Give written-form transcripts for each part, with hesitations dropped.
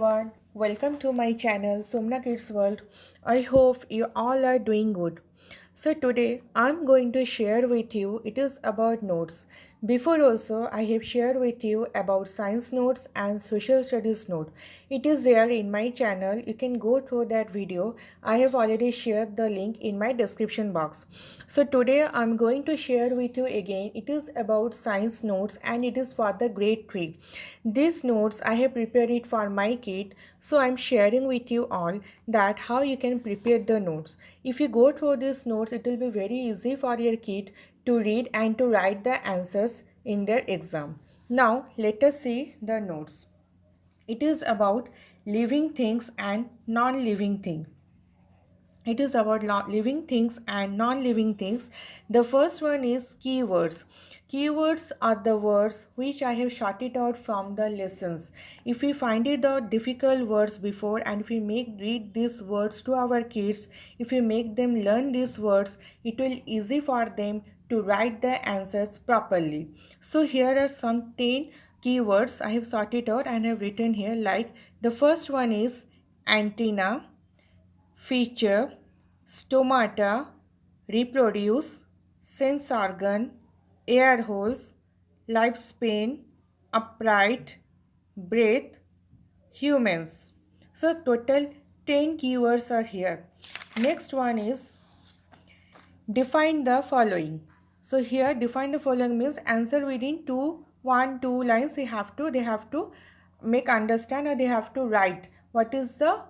everyone, welcome to my channel Somna Kids World. I hope you all are doing good. So today I'm going to share with you it is about notes. Before also I have shared with you about science notes and social studies note. It is there in my channel. You can go through that video. I have already shared the link in my description box. So today I'm going to share with you again. It is about science notes and it is for the grade 3. These notes I have prepared it for my kid, so I'm sharing with you all that how you can prepare the notes. If you go through these notes, it will be very easy for your kid to read and to write the answers in their exam. Now let us see the notes. It is about living things and non-living things. It is about living things and non-living things. The first one is keywords. Keywords are the words which I have shorted out from the lessons. If we find it the difficult words before and if we read these words to our kids, if we make them learn these words, it will easy for them to write the answers properly. So here are some 10 keywords I have sorted out and have written here, like the first one is antenna, feature, stomata, reproduce, sense organ, air holes, lifespan, upright, breath, humans. So total 10 keywords are here. Next one is define the following. So here define the following means answer within 2 lines. They have to make understand, or they have to write what is the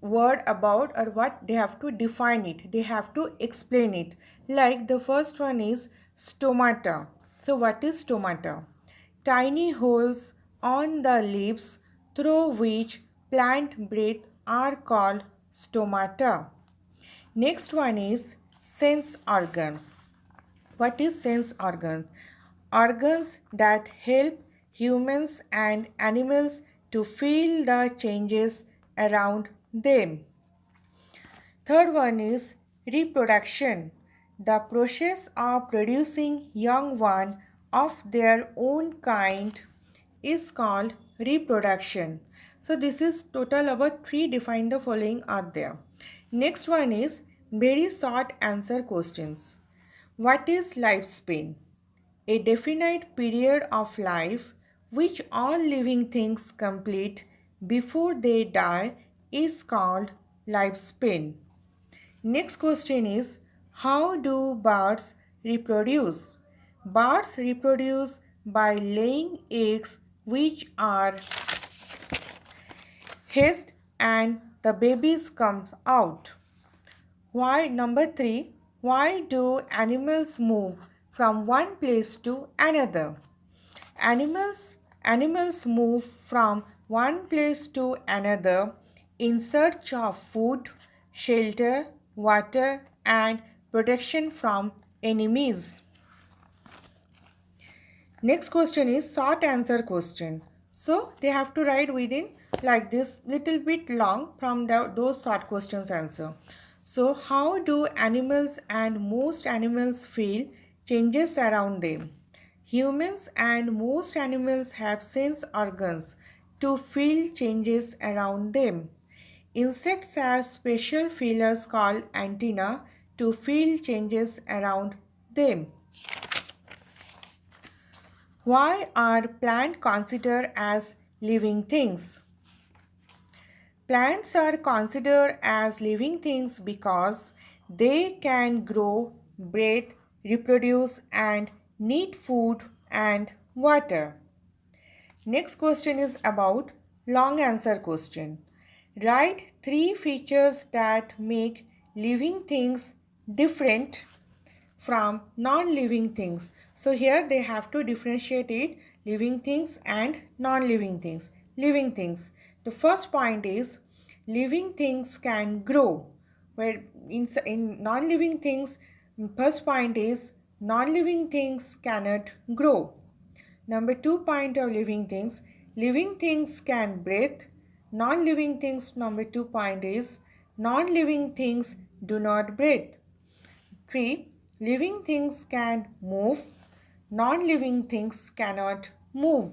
word about, or what they have to define it. They have to explain it. Like the first one is stomata. So what is stomata? Tiny holes on the leaves through which plant breathe are called stomata. Next one is sense organ. What is sense organ? Organs that help humans and animals to feel the changes around them. Third one is reproduction. The process of producing young one of their own kind is called reproduction. So this is total about 3 define the following are there. Next one is very short answer questions. What is lifespan? A definite period of life which all living things complete before they die is called lifespan. Next question is, how do birds reproduce? Birds reproduce by laying eggs which are hatched and the babies comes out. Why? Number 3. Why do animals move from one place to another? Animals move from one place to another in search of food, shelter, water, and protection from enemies. Next question is short answer question. So they have to write within like this little bit long from those short questions answer. So how do animals and most animals feel changes around them? Humans and most animals have sense organs to feel changes around them. Insects have special feelers called antennae to feel changes around them. Why are plants considered as living things? Plants are considered as living things because they can grow, breathe, reproduce, and need food and water. Next question is about long answer question. Write 3 features that make living things different from non-living things. So here they have to differentiate it, living things and non-living things. Living things. The first point is living things can grow. Where in non-living things, first point is non-living things cannot grow. Number 2 point of living things can breathe. Non-living things, number 2 point is non-living things do not breathe. 3. Living things can move. Non-living things cannot move.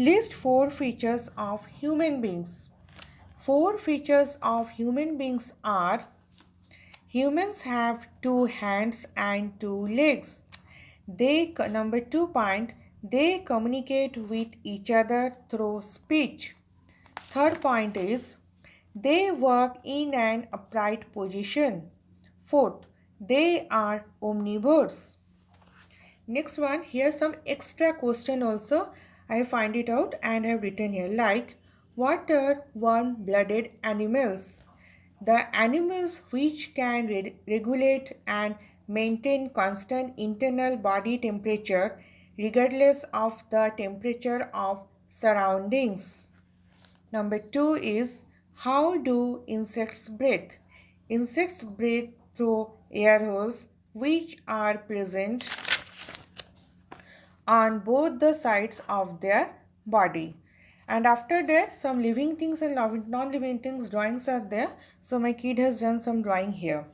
List 4 features of human beings. 4 features of human beings are: humans have 2 hands and 2 legs. Number 2 point, they communicate with each other through speech. Third point is, they work in an upright position. Fourth, they are omnivores. Next one, here some extra question also. I find it out and have written here, like, what are warm-blooded animals? The animals which can regulate and maintain constant internal body temperature regardless of the temperature of surroundings. Number 2 is, how do insects breathe? Insects breathe through air holes which are present on both the sides of their body. And after that, some living things and non-living things drawings are there. So my kid has done some drawing here.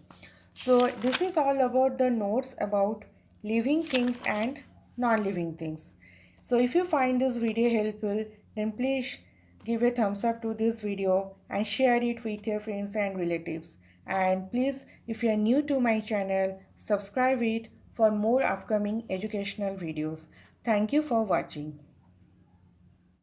So this is all about the notes about living things and non-living things. So if you find this video helpful, then please give a thumbs up to this video and share it with your friends and relatives. And please, if you are new to my channel, subscribe it for more upcoming educational videos. Thank you for watching.